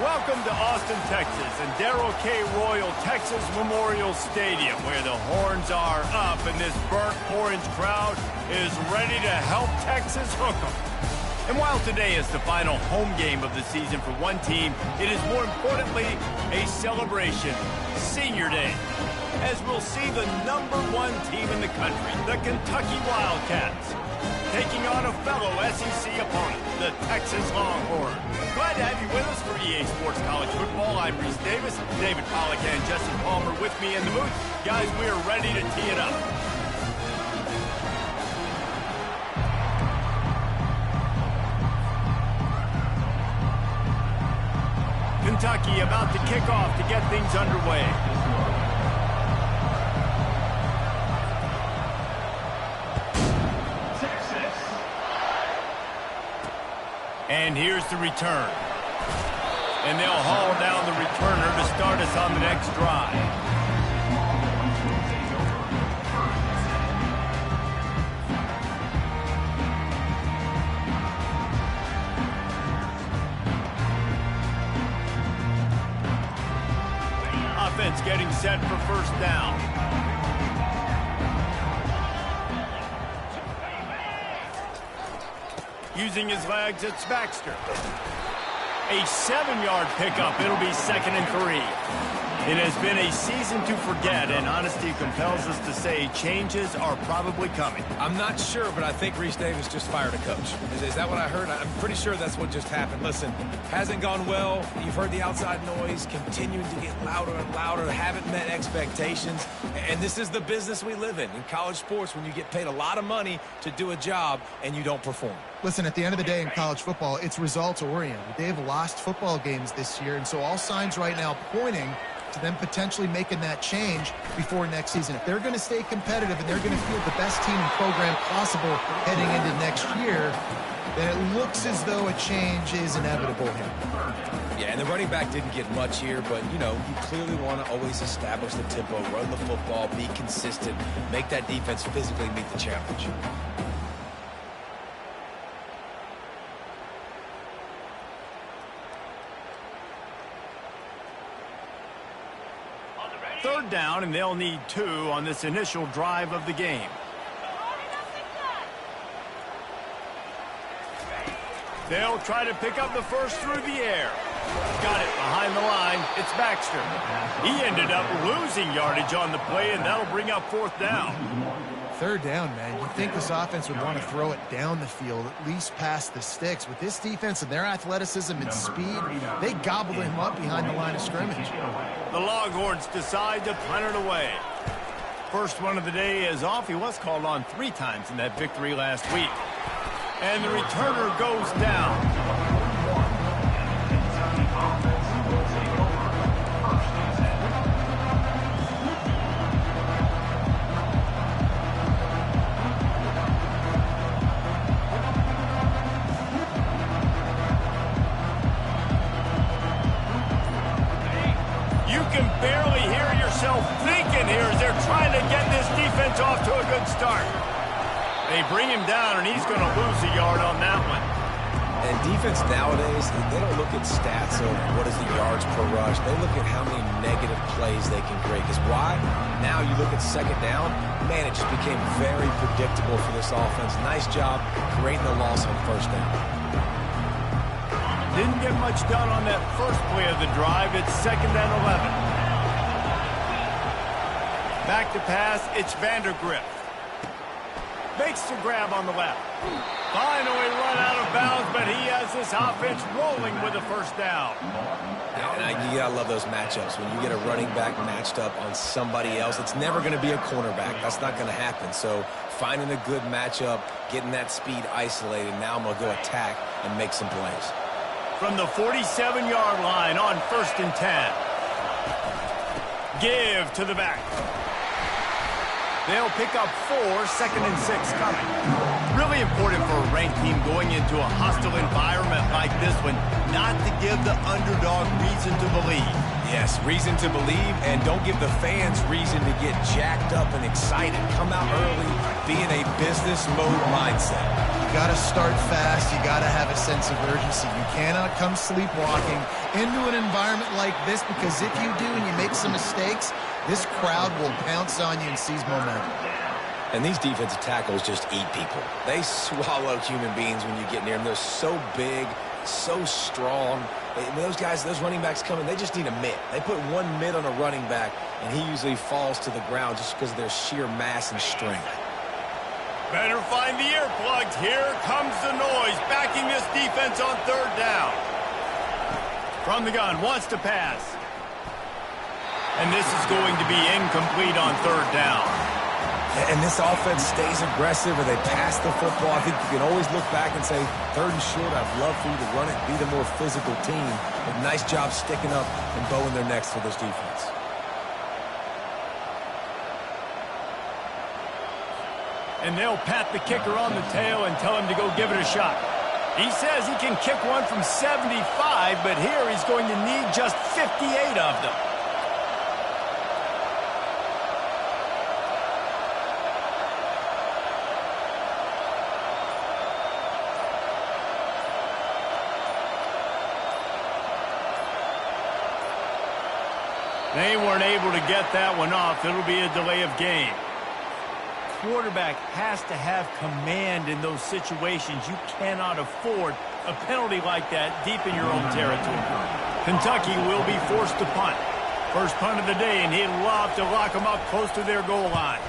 Welcome to Austin, Texas, and Darrell K. Royal Texas Memorial Stadium, where the horns are up and this burnt orange crowd is ready to help Texas hook 'em. And while today is the final home game of the season for one team, it is more importantly a celebration, Senior Day, as we'll see the #1 team in the country, the Kentucky Wildcats, taking on a fellow SEC opponent, the Texas Longhorns. Glad to have you with us for EA Sports College Football. I'm Reese Davis, David Pollack and Jesse Palmer with me in the booth. Guys, we are ready to tee it up. Kentucky about to kick off to get things underway. And here's the return. And they'll haul down the returner to start us on the next drive. Offense getting set for first down. Using his legs, it's Baxter. A 7-yard pickup. It'll be 2nd and 3. It has been a season to forget, and honesty compels us to say changes are probably coming. I'm not sure, but I think Reese Davis just fired a coach. Is that what I heard? I'm pretty sure that's what just happened. Listen, hasn't gone well. You've heard the outside noise, continuing to get louder and louder, haven't met expectations. And this is the business we live in college sports, when you get paid a lot of money to do a job and you don't perform. Listen, at the end of the day in college football, it's results-oriented. They have lost football games this year, and so all signs right now pointing to them potentially making that change before next season. If they're going to stay competitive and they're going to field the best team and program possible heading into next year, then it looks as though a change is inevitable here. Yeah, and the running back didn't get much here, but, you clearly want to always establish the tempo, run the football, be consistent, make that defense physically meet the challenge. Third down, and they'll need 2 on this initial drive of the game. They'll try to pick up the first through the air. Got it behind the line. It's Baxter. He ended up losing yardage on the play, and that'll bring up 4th down. Third down, man. You'd think this offense would want to throw it down the field, at least past the sticks. With this defense and their athleticism and speed, they gobbled him up behind the line of scrimmage. The Longhorns decide to punt it away. First one of the day is off. He was called on 3 times in that victory last week. And the returner goes down. Barely hear yourself thinking here as they're trying to get this defense off to a good start. They bring him down, and he's going to lose a yard on that one. And defense nowadays, they don't look at stats of what is the yards per rush. They look at how many negative plays they can create. Because why? Now you look at 2nd down, man, it just became very predictable for this offense. Nice job creating the loss on 1st down. Didn't get much done on that first play of the drive. It's 2nd and 11. Back to pass, it's Vandergrift. Makes the grab on the left. Finally run out of bounds, but he has this offense rolling with a 1st down. And you gotta love those matchups. When you get a running back matched up on somebody else, it's never going to be a cornerback. That's not going to happen. So finding a good matchup, getting that speed isolated, now I'm going to go attack and make some plays. From the 47-yard line on 1st and 10. Give to the back. They'll pick up 4, 2nd and 6 coming. Really important for a ranked team going into a hostile environment like this one, not to give the underdog reason to believe. Yes, reason to believe, and don't give the fans reason to get jacked up and excited. Come out early, be in a business mode mindset. You got to start fast. You got to have a sense of urgency. You cannot come sleepwalking into an environment like this, because if you do and you make some mistakes, this crowd will pounce on you and seize momentum. And these defensive tackles just eat people. They swallow human beings when you get near them. They're so big, so strong. When those guys, those running backs come in, they just need a mid. They put one mid on a running back, and he usually falls to the ground just because of their sheer mass and strength. Better find the earplugs. Here comes the noise, backing this defense on third down. From the gun, wants to pass. And this is going to be incomplete on third down. And this offense stays aggressive, or they pass the football. I think you can always look back and say, third and short, I'd love for you to run it, be the more physical team. But nice job sticking up and bowing their necks for this defense. And they'll pat the kicker on the tail and tell him to go give it a shot. He says he can kick one from 75, but here he's going to need just 58 of them. They weren't able to get that one off. It'll be a delay of game. Quarterback has to have command in those situations. You cannot afford a penalty like that deep in your own territory. Kentucky will be forced to punt. First punt of the day, and he'd love to lock them up close to their goal line.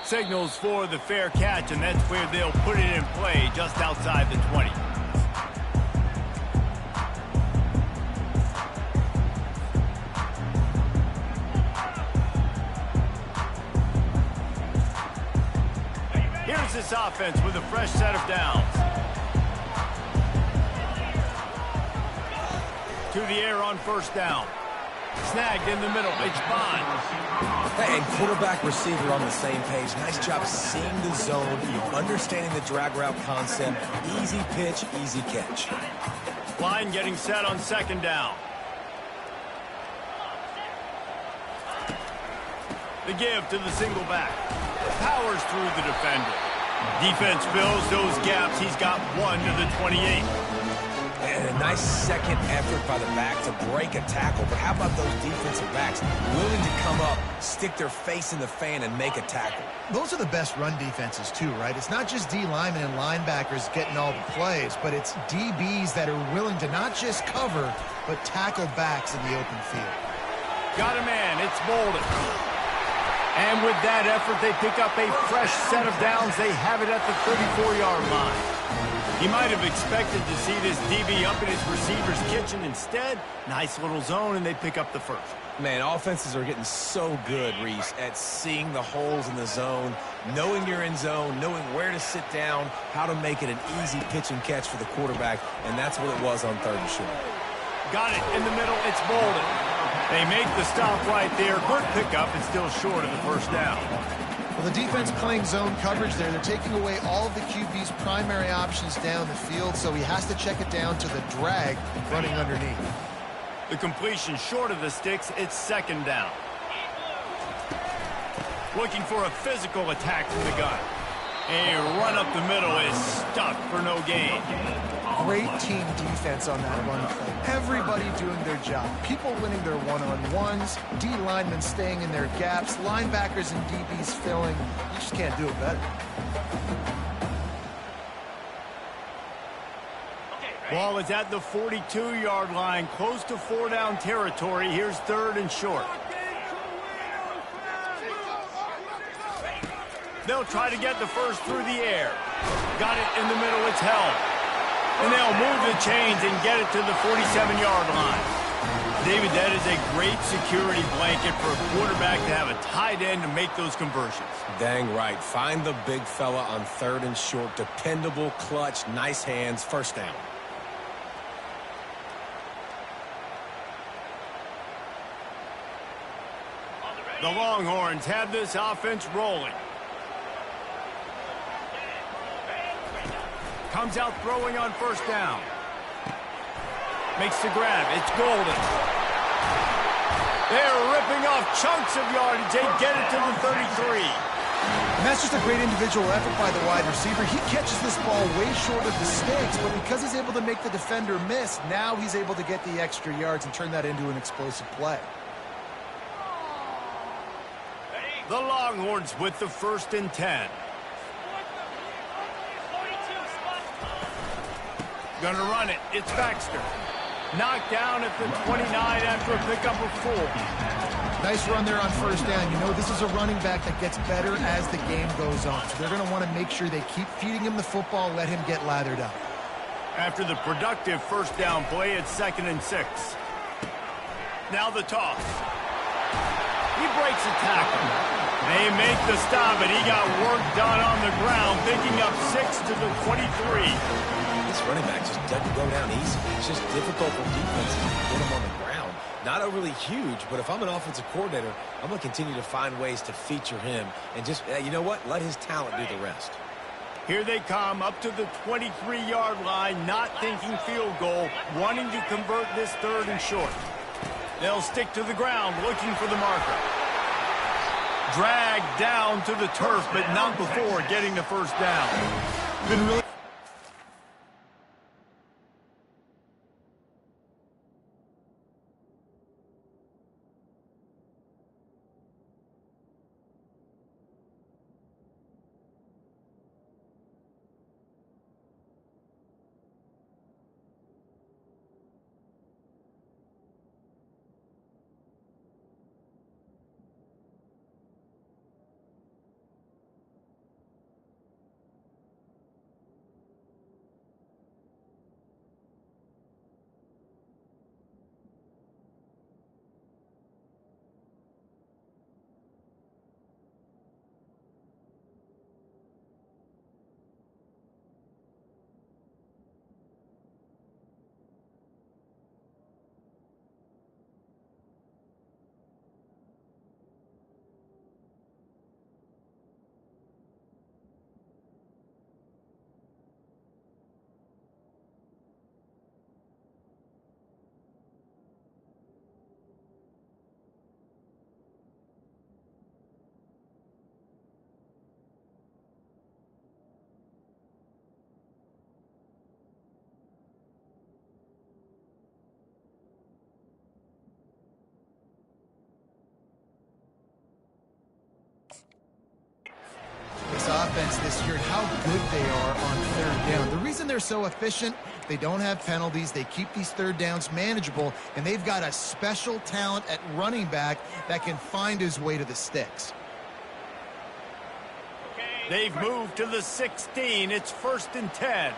Signals for the fair catch, and that's where they'll put it in play, just outside the 20. This offense with a fresh set of downs. To the air on first down. Snagged in the middle. It's Bond. Hey, and quarterback receiver on the same page. Nice job seeing the zone, understanding the drag route concept. Easy pitch, easy catch. Line getting set on second down. The give to the single back. Powers through the defender. Defense fills those gaps. He's got one to the 28. And a nice second effort by the back to break a tackle. But how about those defensive backs willing to come up, stick their face in the fan, and make a tackle? Those are the best run defenses too, right? It's not just D linemen and linebackers getting all the plays, but it's DBs that are willing to not just cover, but tackle backs in the open field. Got a man. It's Bolden. And with that effort, they pick up a fresh set of downs. They have it at the 34-yard line. He might have expected to see this DB up in his receiver's kitchen. Instead, nice little zone, and they pick up the first. Man, offenses are getting so good, Reese, at seeing the holes in the zone, knowing you're in zone, knowing where to sit down, how to make it an easy pitch and catch for the quarterback, and that's what it was on third and short. Got it in the middle. It's Bolden. They make the stop right there. Good pickup. It's still short of the first down. Well, the defense playing zone coverage there. They're taking away all of the QB's primary options down the field, so he has to check it down to the drag running underneath. The completion short of the sticks. It's second down. Looking for a physical attack from the gun. A run up the middle is stuck for no gain. Great team defense on that run play. Everybody doing their job. People winning their one-on-ones, D linemen staying in their gaps, linebackers and DBs filling. You just can't do it better. Ball is at the 42-yard line, close to four-down territory. Here's third and short. They'll try to get the first through the air. Got it in the middle. It's held. And they'll move the chains and get it to the 47-yard line. David, that is a great security blanket for a quarterback to have a tight end to make those conversions. Dang right. Find the big fella on third and short. Dependable, clutch, nice hands, first down. The Longhorns have this offense rolling. Comes out throwing on first down. Makes the grab. It's Golden. They're ripping off chunks of yardage. They get it to the 33. And that's just a great individual effort by the wide receiver. He catches this ball way short of the sticks, but because he's able to make the defender miss, now he's able to get the extra yards and turn that into an explosive play. The Longhorns with the 1st and 10. Gonna run it. It's Baxter. Knocked down at the 29 after a pickup of 4. Nice run there on 1st down. You know, this is a running back that gets better as the game goes on. So they're going to want to make sure they keep feeding him the football, let him get lathered up. After the productive 1st down play, it's 2nd and 6. Now the toss. He breaks a tackle. They make the stop, and he got work done on the ground, picking up 6 to the 23. This running back just doesn't go down easy. It's just difficult for defenses to get him on the ground. Not overly huge, but if I'm an offensive coordinator, I'm going to continue to find ways to feature him and just, you know what, let his talent do the rest. Here they come up to the 23-yard line, not thinking field goal, wanting to convert this 3rd and short. They'll stick to the ground, looking for the marker. Dragged down to the turf, but not before getting the 1st down. Been really this offense this year and how good they are on 3rd down. The reason they're so efficient, they don't have penalties. They keep these 3rd downs manageable, and they've got a special talent at running back that can find his way to the sticks. They've moved to the 16. It's 1st and 10.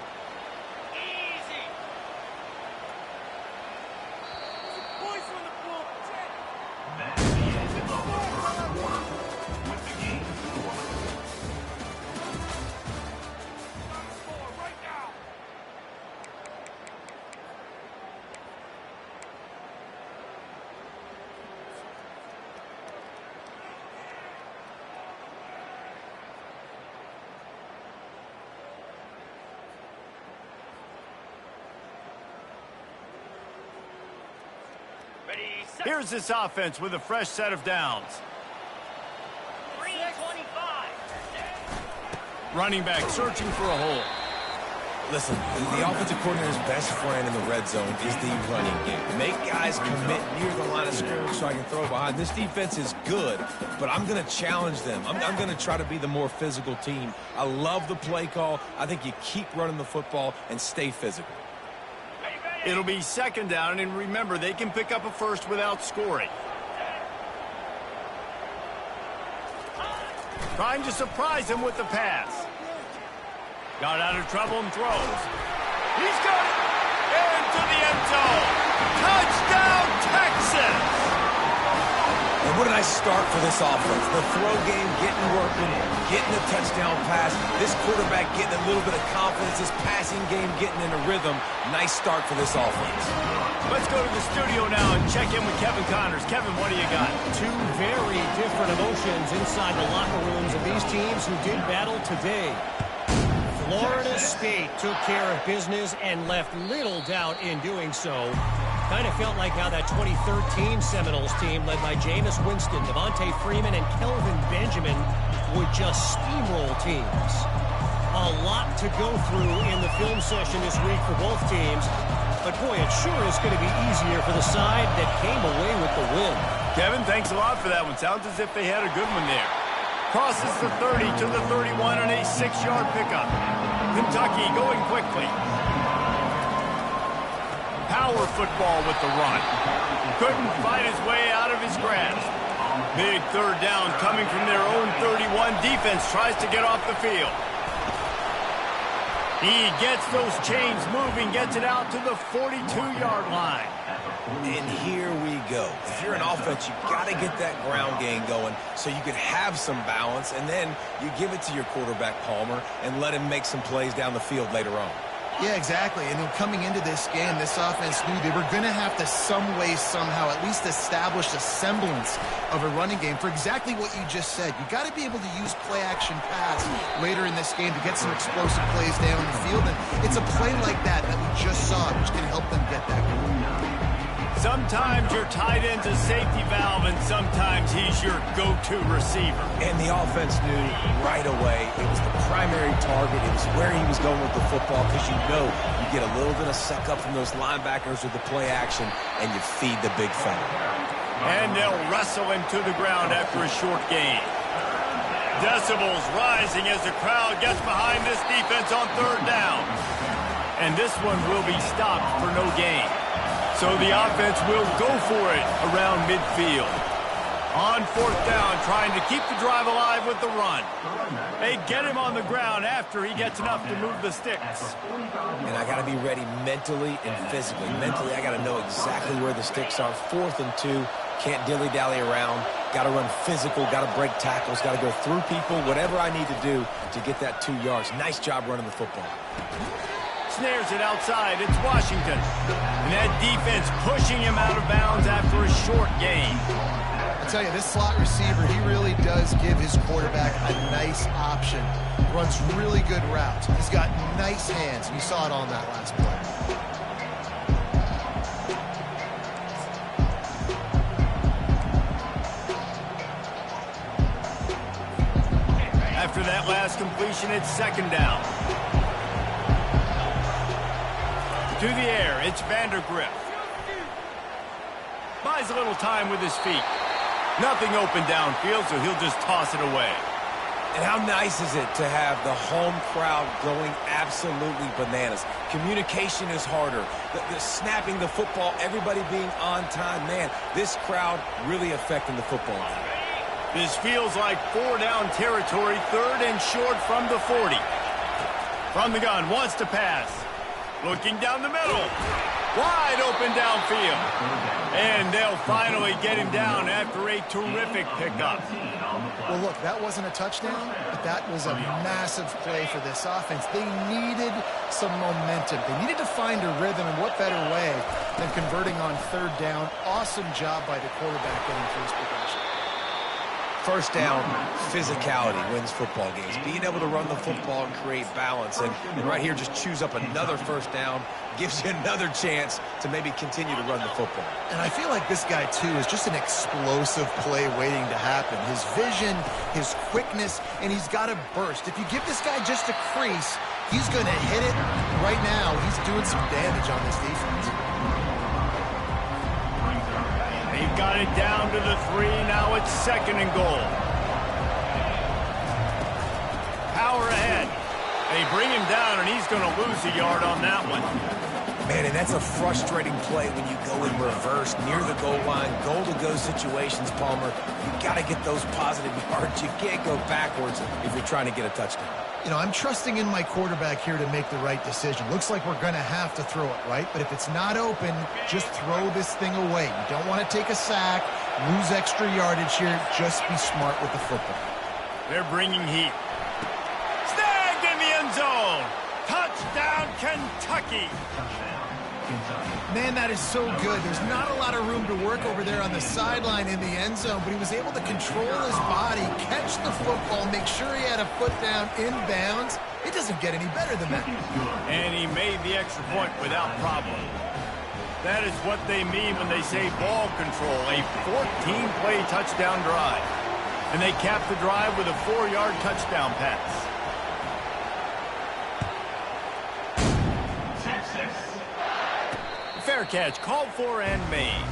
Here's this offense with a fresh set of downs. 325. Running back searching for a hole. Listen, the offensive coordinator's best friend in the red zone is the running game. Make guys commit near the line of scrimmage so I can throw behind. This defense is good, but I'm going to challenge them. I'm going to try to be the more physical team. I love the play call. I think you keep running the football and stay physical. It'll be 2nd down, and remember, they can pick up a 1st without scoring. Trying to surprise him with the pass. Got out of trouble and throws. He's got it into the end zone. Touchdown, Texas! And what a nice start for this offense. The throw game getting working, getting the touchdown pass. This quarterback getting a little bit of confidence. This passing game getting in a rhythm. Nice start for this offense. Let's go to the studio now and check in with Kevin Connors. Kevin, what do you got? Two very different emotions inside the locker rooms of these teams who did battle today. Florida State took care of business and left little doubt in doing so. Kind of felt like how that 2013 Seminoles team led by Jameis Winston, Devontae Freeman, and Kelvin Benjamin would just steamroll teams. A lot to go through in the film session this week for both teams. But, boy, it sure is going to be easier for the side that came away with the win. Kevin, thanks a lot for that one. Sounds as if they had a good one there. Crosses the 30 to the 31 on a 6-yard pickup. Kentucky going quickly. Power football with the run. Couldn't fight his way out of his grasp. Big third down coming from their own 31. Defense tries to get off the field. He gets those chains moving, gets it out to the 42-yard line. And here we go. If you're an offense, you got to get that ground game going so you can have some balance, and then you give it to your quarterback, Palmer, and let him make some plays down the field later on. Yeah, exactly. And then coming into this game, this offense knew they were going to have to some way, somehow, at least establish a semblance of a running game for exactly what you just said. You got to be able to use play-action pass later in this game to get some explosive plays down the field. And it's a play like that we just saw, which can help them get that goal. Sometimes your tight end's a safety valve, and sometimes he's your go-to receiver. And the offense knew right away it was the primary target. It was where he was going with the football, because you know you get a little bit of suck-up from those linebackers with the play action, and you feed the big fella. And they'll wrestle him to the ground after a short gain. Decibels rising as the crowd gets behind this defense on third down. And this one will be stopped for no gain. So the offense will go for it around midfield. On fourth down, trying to keep the drive alive with the run. They get him on the ground after he gets enough to move the sticks. And I got to be ready mentally and physically. Mentally, I got to know exactly where the sticks are. 4th and 2, can't dilly-dally around. Got to run physical, got to break tackles, got to go through people, whatever I need to do to get that 2 yards. Nice job running the football. Snares it outside. It's Washington. And that defense pushing him out of bounds after a short gain. I tell you, this slot receiver, he really does give his quarterback a nice option. Runs really good routes. He's got nice hands. You saw it on that last play. After that last completion, it's second down. To the air, it's Vandergriff. Buys a little time with his feet. Nothing open downfield, so he'll just toss it away. And how nice is it to have the home crowd going absolutely bananas? Communication is harder. The snapping the football, everybody being on time. Man, this crowd really affecting the football game. This feels like 4-down territory, 3rd and short from the 40. From the gun, wants to pass. Looking down the middle. Wide open downfield. And they'll finally get him down after a terrific pickup. Well, look, that wasn't a touchdown, but that was a massive play for this offense. They needed some momentum. They needed to find a rhythm, and what better way than converting on 3rd down. Awesome job by the quarterback getting through his progression. First down, physicality wins football games. Being able to run the football and create balance. And right here, just choose up another first down, gives you another chance to maybe continue to run the football. And I feel like this guy, too, is just an explosive play waiting to happen. His vision, his quickness, and he's got a burst. If you give this guy just a crease, he's going to hit it. Right now, he's doing some damage on this defense. They've got it down to the 3. Now it's 2nd and goal. Power ahead. They bring him down, and he's going to lose a yard on that one. Man, and that's a frustrating play when you go in reverse near the goal line, goal-to-go situations, Palmer. You got to get those positive yards. You can't go backwards if you're trying to get a touchdown. You know, I'm trusting in my quarterback here to make the right decision. Looks like we're going to have to throw it, right? But if it's not open, just throw this thing away. You don't want to take a sack, lose extra yardage here. Just be smart with the football. They're bringing heat. Snagged in the end zone. Touchdown, Kentucky. Man, that is so good. There's not a lot of room to work over there on the sideline in the end zone, but he was able to control his body, catch the football, make sure he had a foot down inbounds. It doesn't get any better than that. And he made the extra point without problem. That is what they mean when they say ball control, a 14-play touchdown drive. And they cap the drive with a 4-yard touchdown pass. Fair catch called for and made.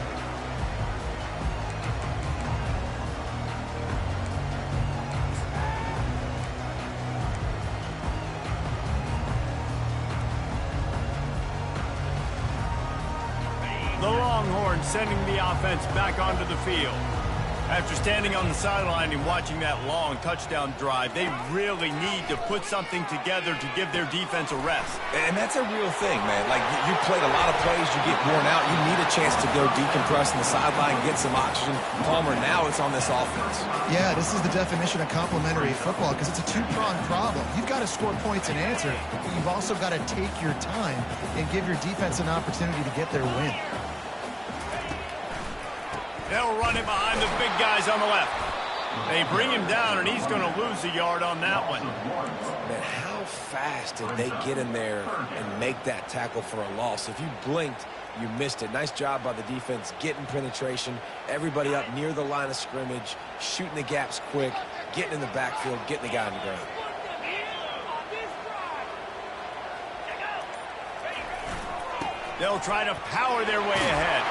The Longhorns sending the offense back onto the field. After standing on the sideline and watching that long touchdown drive, they really need to put something together to give their defense a rest. And that's a real thing, man. Like, you played a lot of plays, you get worn out, you need a chance to go decompress on the sideline, get some oxygen. Palmer, now it's on this offense. Yeah, this is the definition of complementary football because it's a two-pronged problem. You've got to score points and answer, but you've also got to take your time and give your defense an opportunity to get their win. They'll run it behind the big guys on the left. They bring him down, and he's going to lose a yard on that one. Man, how fast did they get in there and make that tackle for a loss? If you blinked, you missed it. Nice job by the defense, getting penetration, everybody up near the line of scrimmage, shooting the gaps quick, getting in the backfield, getting the guy on the ground. They'll try to power their way ahead.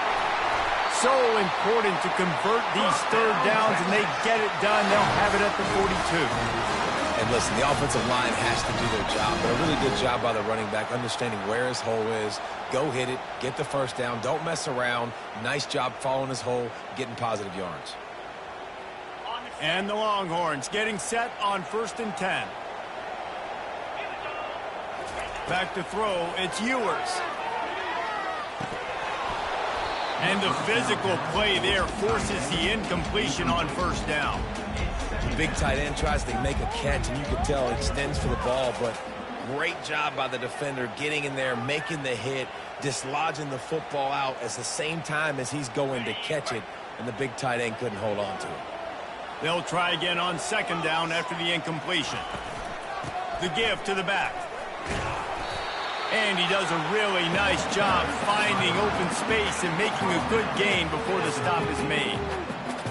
So important to convert these third downs, and they get it done. They'll have it at the 42. And listen, the offensive line has to do their job, but a really good job by the running back, understanding where his hole is. Go hit it, get the first down, don't mess around. Nice job following his hole, getting positive yards. And the Longhorns getting set on 1st and 10. Back to throw, it's Ewers. And the physical play there forces the incompletion on 1st down. Big tight end tries to make a catch, and you can tell it extends for the ball, but great job by the defender getting in there, making the hit, dislodging the football out at the same time as he's going to catch it, and the big tight end couldn't hold on to it. They'll try again on 2nd down after the incompletion. The give to the back. And he does a really nice job finding open space and making a good gain before the stop is made.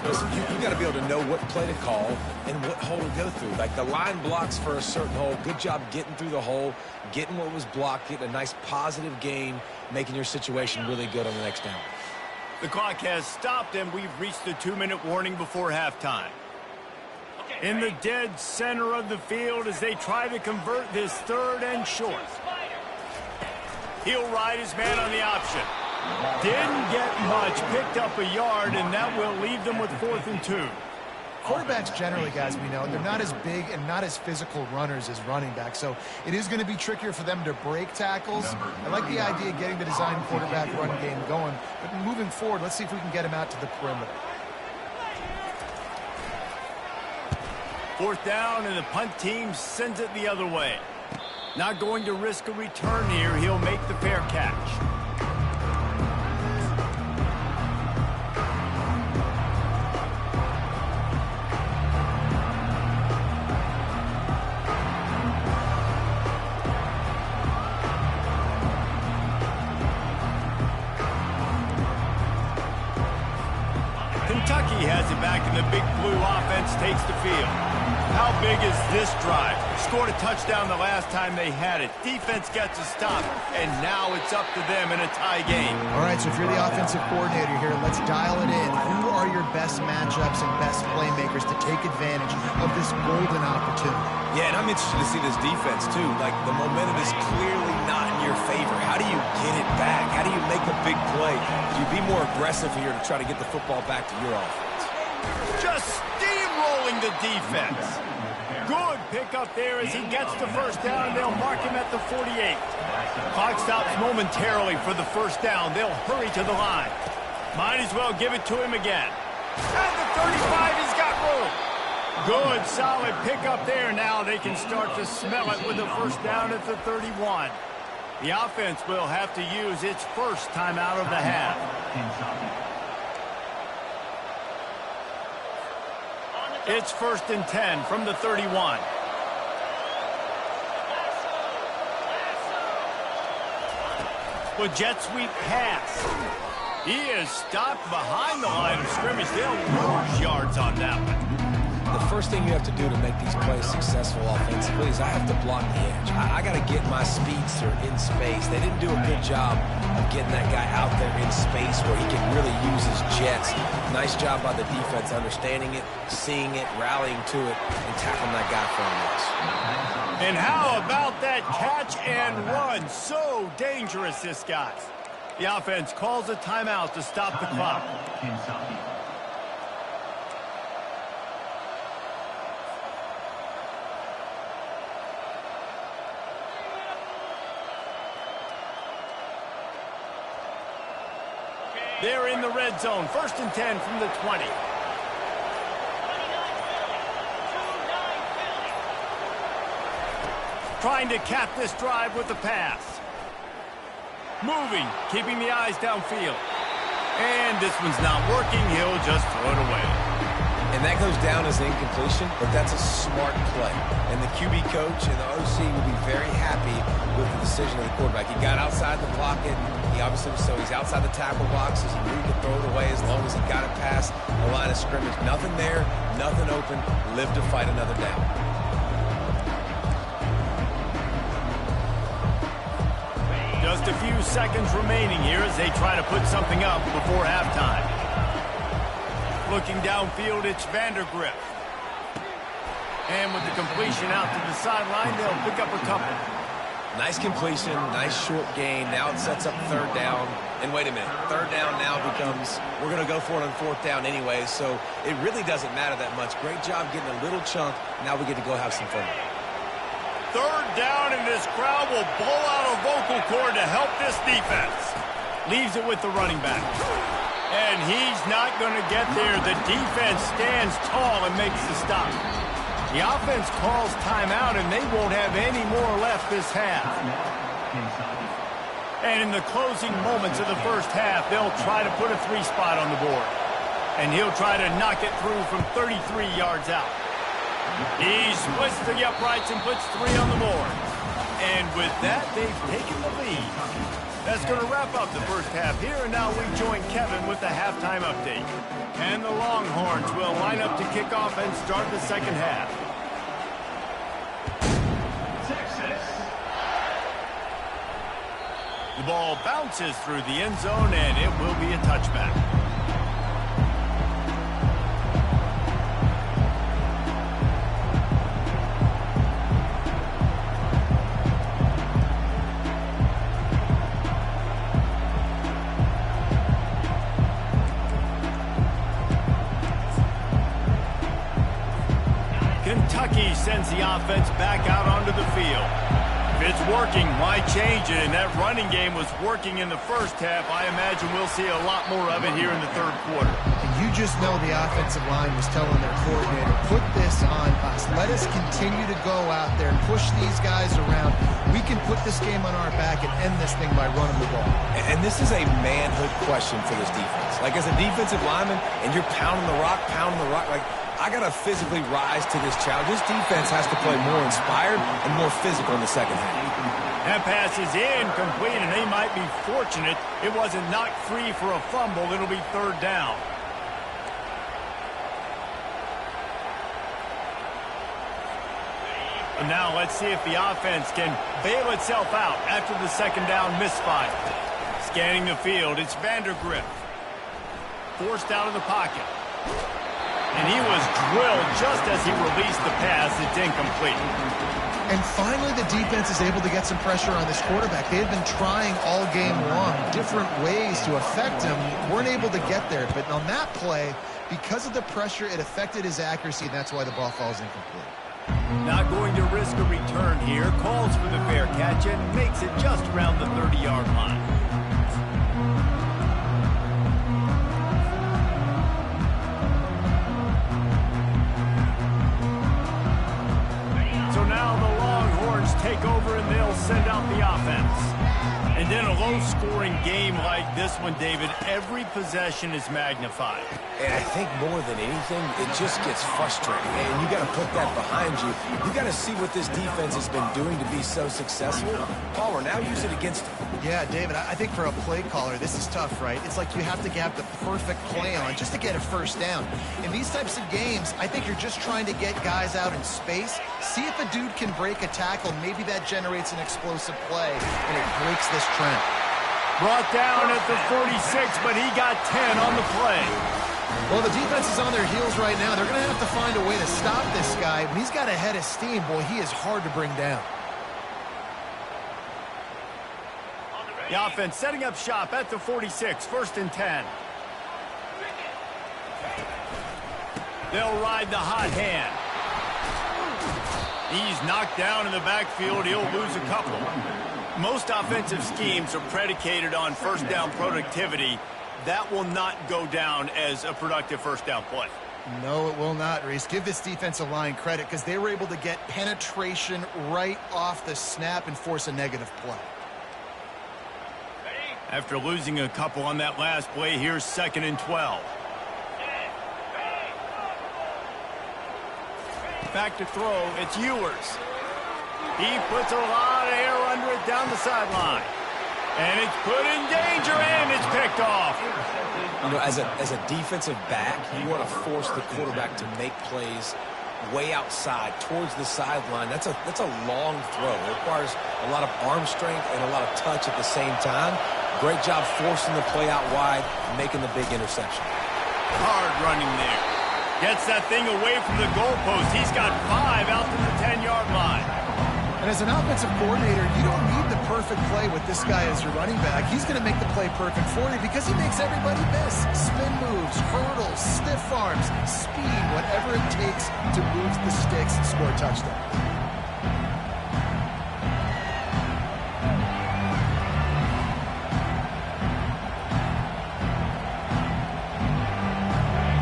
Listen, you got to be able to know what play to call and what hole to go through. Like, the line blocks for a certain hole. Good job getting through the hole, getting what was blocked, getting a nice positive gain, making your situation really good on the next down. The clock has stopped, and we've reached the 2-minute warning before halftime. In the dead center of the field as they try to convert this 3rd and short. He'll ride his man on the option. Didn't get much, picked up a yard, and that will leave them with 4th and 2. Quarterbacks generally, guys, we know, they're not as big and not as physical runners as running backs, so it is going to be trickier for them to break tackles. I like the idea of getting the design quarterback run game going, but moving forward, let's see if we can get him out to the perimeter. 4th down, and the punt team sends it the other way. Not going to risk a return here. He'll make the fair catch. Kentucky has it back, and the Big Blue offense takes the field. How big is this drive? Scored a touchdown the last time they had it. Defense gets a stop, and now it's up to them in a tie game. All right, so if you're the offensive coordinator here, let's dial it in. Who are your best matchups and best playmakers to take advantage of this golden opportunity? Yeah, and I'm interested to see this defense, too. Like, the momentum is clearly not in your favor. How do you get it back? How do you make a big play? Do you be more aggressive here to try to get the football back to your offense? Just steamrolling the defense. Good pickup there as he gets the 1st down. They'll mark him at the 48. Clock stops momentarily for the 1st down. They'll hurry to the line. Might as well give it to him again. At the 35, he's got room. Good, solid pickup there. Now they can start to smell it with the 1st down at the 31. The offense will have to use its first timeout of the half. It's 1st and 10 from the 31. With jet sweep pass. He is stopped behind the line of scrimmage. They'll lose yards on that one. first thing you have to do to make these plays successful offensively is I have to block the edge. I got to get my speedster in space. They didn't do a good job of getting that guy out there in space where he can really use his jets. Nice job by the defense understanding it, seeing it, rallying to it, and tackling that guy for a loss. And how about that catch and run? So dangerous, this guy. The offense calls a timeout to stop the clock. They're in the red zone. 1st and 10 from the 20. Trying to cap this drive with the pass. Moving, keeping the eyes downfield. And this one's not working. He'll just throw it away. And that goes down as incompletion, but that's a smart play. And the QB coach and the OC will be very happy with the decision of the quarterback. He got outside the pocket. He obviously was, so he's outside the tackle boxes. He knew he could throw it away as long as he got it past the line of scrimmage. Nothing there, nothing open. Live to fight another down. Just a few seconds remaining here as they try to put something up before halftime. Looking downfield, it's Vandergrift. And with the completion out to the sideline, they'll pick up a couple. Nice completion, nice short gain. Now it sets up 3rd down. And wait a minute, 3rd down now becomes, we're going to go for it on 4th down anyway, so it really doesn't matter that much. Great job getting a little chunk. Now we get to go have some fun. 3rd down, and this crowd will blow out a vocal cord to help this defense. Leaves it with the running back. And he's not going to get there. The defense stands tall and makes the stop. The offense calls timeout, and they won't have any more left this half. And in the closing moments of the first half, they'll try to put a 3-spot on the board. And he'll try to knock it through from 33 yards out. He splits the uprights and puts 3 on the board. And with that, they've taken the lead. That's going to wrap up the first half here, and now we join Kevin with the halftime update. And the Longhorns will line up to kick off and start the second half. The ball bounces through the end zone, and it will be a touchback. Kentucky sends the offense back out onto the field. If it's working, why change it? And that running game was working in the first half. I imagine we'll see a lot more of it here in the 3rd quarter. And you just know the offensive line was telling their coordinator, put this on us. Let us continue to go out there and push these guys around. We can put this game on our back and end this thing by running the ball. And this is a manhood question for this defense. Like, as a defensive lineman, and you're pounding the rock, like, I got to physically rise to this challenge. This defense has to play more inspired and more physical in the second half. That pass is incomplete, and they might be fortunate it wasn't knocked free for a fumble. It'll be 3rd down. And now let's see if the offense can bail itself out after the 2nd down misfire. Scanning the field, it's Vandergrift. Forced out of the pocket. And he was drilled just as he released the pass. It's incomplete. And finally, the defense is able to get some pressure on this quarterback. They had been trying all game long different ways to affect him. Weren't able to get there. But on that play, because of the pressure, it affected his accuracy, and that's why the ball falls incomplete. Not going to risk a return here. Calls for the fair catch and makes it just around the 30-yard line. Take over and they'll send out the offense. And in a low-scoring game like this one, David, every possession is magnified. And I think more than anything, it just gets frustrating. And you got to put that behind you. You got to see what this defense has been doing to be so successful. Palmer, now use it against him. Yeah, David, I think for a play caller, this is tough, right? It's like you have to have the perfect play on just to get a first down. In these types of games, I think you're just trying to get guys out in space, see if a dude can break a tackle. Maybe that generates an explosive play, and it breaks this trend. Brought down at the 46, but he got 10 on the play. Well, the defense is on their heels right now. They're going to have to find a way to stop this guy. When he's got a head of steam, boy, he is hard to bring down. The offense setting up shop at the 46, 1st and 10. They'll ride the hot hand. He's knocked down in the backfield. He'll lose a couple. Most offensive schemes are predicated on first down productivity. That will not go down as a productive first down play. No, it will not, Reese. Give this defensive line credit because they were able to get penetration right off the snap and force a negative play. After losing a couple on that last play, here's 2nd and 12. Back to throw, it's Ewers. He puts a lot of air under it down the sideline. And it's put in danger, and it's picked off. You know, as a defensive back, you want to force the quarterback to make plays way outside towards the sideline. That's a long throw. It requires a lot of arm strength and a lot of touch at the same time. Great job forcing the play out wide, making the big interception. Hard running there. Gets that thing away from the goalpost. He's got 5 out to the 10-yard line. And as an offensive coordinator, you don't need the perfect play with this guy as your running back. He's going to make the play perfect for you because he makes everybody miss. Spin moves, hurdles, stiff arms, speed, whatever it takes to move the sticks and score a touchdown.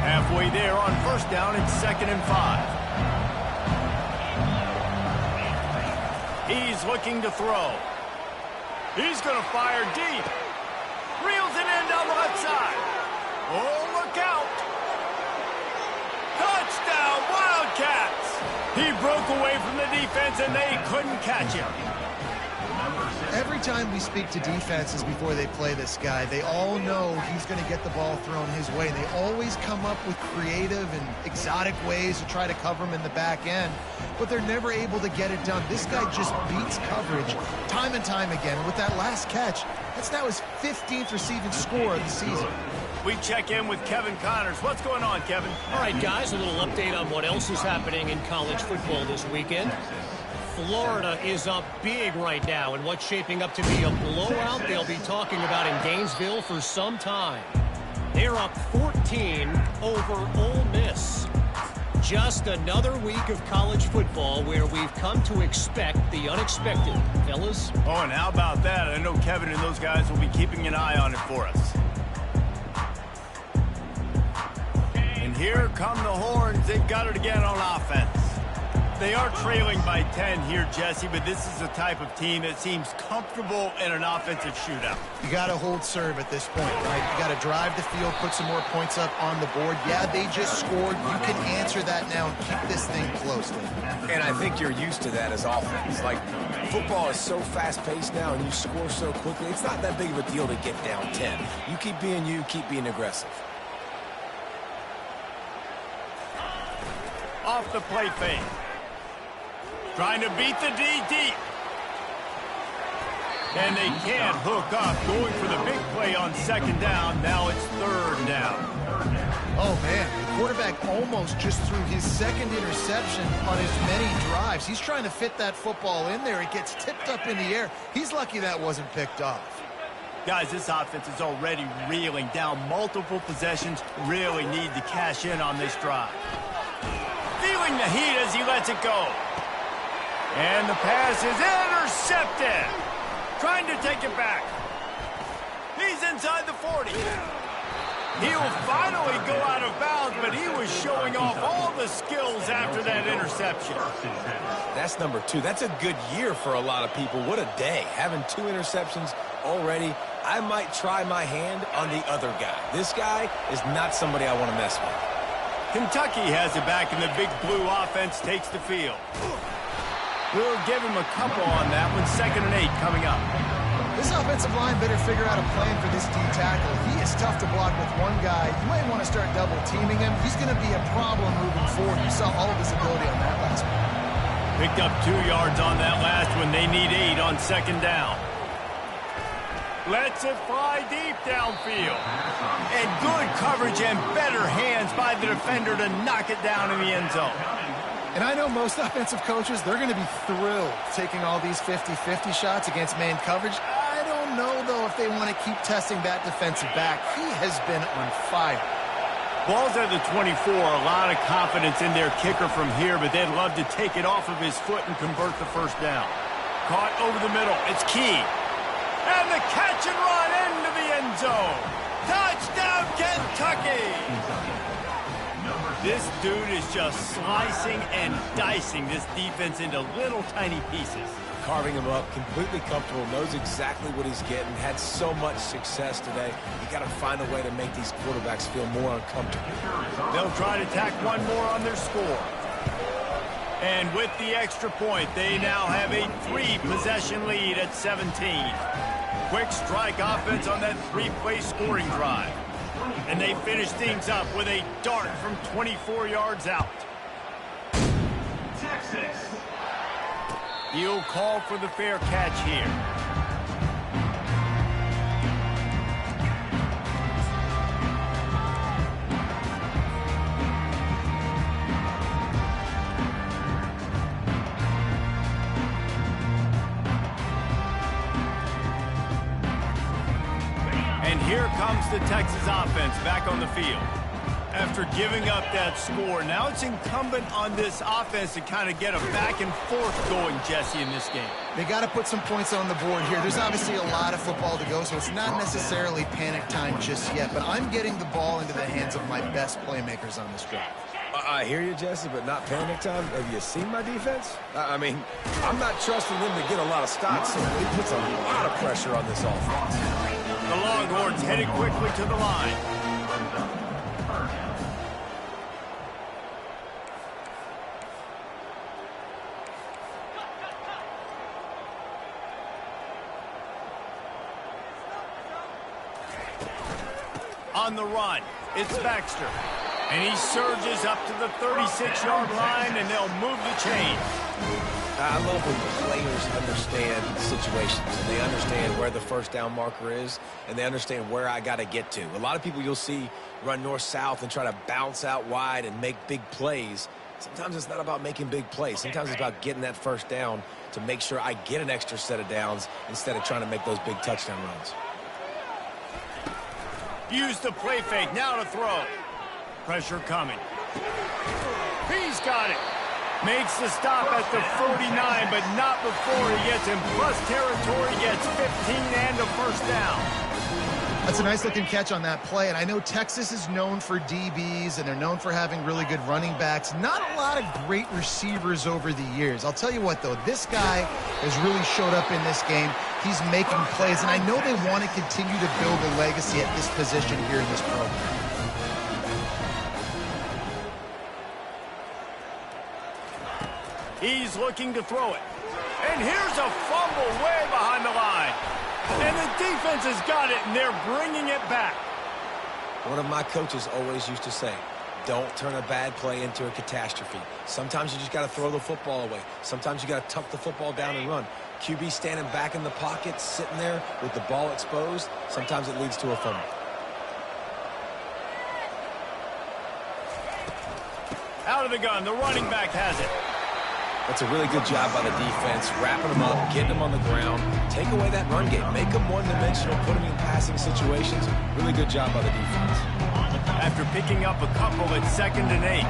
Halfway there on 1st down, it's 2nd and 5. He's looking to throw. He's going to fire deep. Reels it in down the left side. Oh, look out. Touchdown, Wildcats. He broke away from the defense, and they couldn't catch him. Every time we speak to defenses before they play this guy, they all know he's going to get the ball thrown his way. They always come up with creative and exotic ways to try to cover him in the back end, but they're never able to get it done. This guy just beats coverage time and time again. And with that last catch, that's now his 15th receiving score of the season. We check in with Kevin Connors. What's going on, Kevin? All right, guys, a little update on what else is happening in college football this weekend. Florida is up big right now in what's shaping up to be a blowout they'll be talking about in Gainesville for some time. They're up 14 over Ole Miss. Just another week of college football where we've come to expect the unexpected, fellas. Oh, and how about that? I know Kevin and those guys will be keeping an eye on it for us. And here come the Horns. They've got it again on offense. They are trailing by 10 here, Jesse, but this is the type of team that seems comfortable in an offensive shootout. You got to hold serve at this point, right? You got to drive the field, put some more points up on the board. Yeah, they just scored. You can answer that now and keep this thing close. And I think you're used to that as offense. Like, football is so fast-paced now and you score so quickly, it's not that big of a deal to get down 10. You, keep being aggressive. Off the play fake. Trying to beat the D deep. And they can't hook up. Going for the big play on 2nd down. Now it's 3rd down. Oh, man. The quarterback almost just threw his 2nd interception on as many drives. He's trying to fit that football in there. It gets tipped up in the air. He's lucky that wasn't picked off. Guys, this offense is already reeling down multiple possessions. Really need to cash in on this drive. Feeling the heat as he lets it go. And the pass is intercepted. Trying to take it back. He's inside the 40. He'll finally go out of bounds, but he was showing off all the skills after that interception. That's number 2. That's a good year for a lot of people. What a day. Having 2 interceptions already, I might try my hand on the other guy. This guy is not somebody I want to mess with. Kentucky has it back, and the big blue offense takes the field. We'll give him a couple on that one. 2nd and 8 coming up. This offensive line better figure out a plan for this D tackle. He is tough to block with one guy. You might want to start double teaming him. He's going to be a problem moving forward. You saw all of his ability on that last one. Picked up 2 yards on that last one. They need 8 on 2nd down. Lets it fly deep downfield. And good coverage and better hands by the defender to knock it down in the end zone. And I know most offensive coaches, they're going to be thrilled taking all these 50-50 shots against man coverage. I don't know, though, if they want to keep testing that defensive back. He has been on fire. Ball's at the 24. A lot of confidence in their kicker from here, but they'd love to take it off of his foot and convert the first down. Caught over the middle. It's Key. And the catch and run into the end zone. Touchdown, Kentucky! This dude is just slicing and dicing this defense into little tiny pieces. Carving him up, completely comfortable, knows exactly what he's getting, had so much success today. You got to find a way to make these quarterbacks feel more uncomfortable. They'll try to tack one more on their score. And with the extra point, they now have a 3-possession lead at 17. Quick strike offense on that 3-play scoring drive. And they finish things up with a dart from 24 yards out. Texas. He'll call for the fair catch here. And here comes the Texas offense back on the field. After giving up that score, now it's incumbent on this offense to kind of get a back and forth going, Jesse, in this game. They got to put some points on the board here. There's obviously a lot of football to go, so it's not necessarily panic time just yet, but I'm getting the ball into the hands of my best playmakers on this drive. I hear you, Jesse, but not panic time. Have you seen my defense? I mean, I'm not trusting them to get a lot of stops, so it puts a lot of pressure on this offense. The Longhorns headed quickly to the line. On the run, it's Baxter. And he surges up to the 36-yard line, and they'll move the chain. I love when players understand situations, and they understand where the first down marker is, and they understand where I got to get to. A lot of people you'll see run north-south and try to bounce out wide and make big plays. Sometimes it's not about making big plays. Sometimes it's about getting that first down to make sure I get an extra set of downs instead of trying to make those big touchdown runs. Use the play fake, now to throw. Pressure coming. He's got it. Makes the stop at the 49, but not before he gets in plus territory, gets 15 and a first down. That's a nice-looking catch on that play, and I know Texas is known for DBs, and they're known for having really good running backs. Not a lot of great receivers over the years. I'll tell you what, though, this guy has really showed up in this game. He's making plays, and I know they want to continue to build a legacy at this position here in this program. He's looking to throw it. And here's a fumble way behind the line. And the defense has got it, and they're bringing it back. One of my coaches always used to say, don't turn a bad play into a catastrophe. Sometimes you just got to throw the football away. Sometimes you got to tuck the football down and run. QB standing back in the pocket, sitting there with the ball exposed, sometimes it leads to a fumble. Out of the gun, the running back has it. That's a really good job by the defense, wrapping them up, getting them on the ground. Take away that run game. Make them one-dimensional, put them in passing situations. Really good job by the defense. After picking up a couple at 2nd and 8.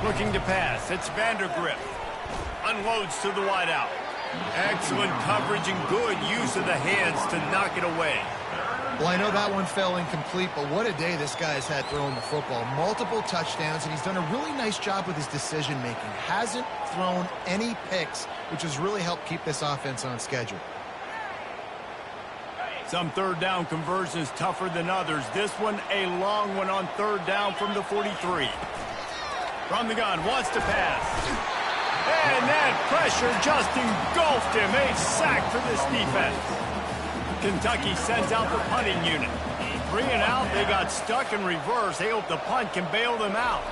Looking to pass. It's Vandergriff. Unloads to the wideout. Excellent coverage and good use of the hands to knock it away. Well, I know that one fell incomplete, but what a day this guy's had throwing the football. Multiple touchdowns, and he's done a really nice job with his decision-making. Hasn't thrown any picks, which has really helped keep this offense on schedule. Some third down conversions tougher than others. This one a long one on third down from the 43. From the gun, wants to pass. And that pressure just engulfed him. A sack for this defense. Kentucky sends out the punting unit. 3 and out, they got stuck in reverse. They hope the punt can bail them out.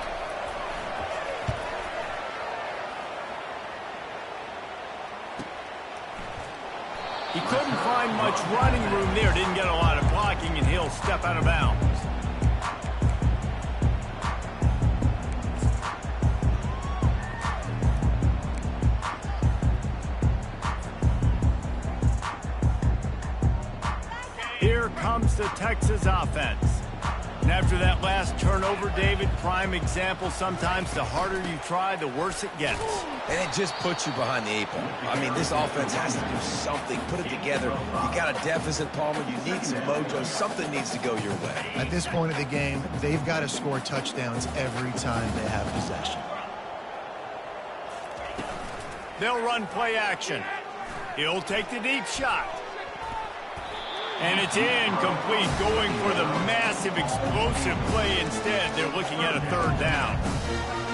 He couldn't find much running room there. Didn't get a lot of blocking, and he'll step out of bounds. Here comes the Texas offense. And after that last turnover, David, prime example, sometimes the harder you try, the worse it gets. And it just puts you behind the 8 ball. I mean, this offense has to do something, put it together. You got a deficit, Palmer. You need some mojo. Something needs to go your way. At this point of the game, they've got to score touchdowns every time they have possession. They'll run play action. He'll take the deep shot. And it's incomplete, going for the massive explosive play instead. They're looking at a third down.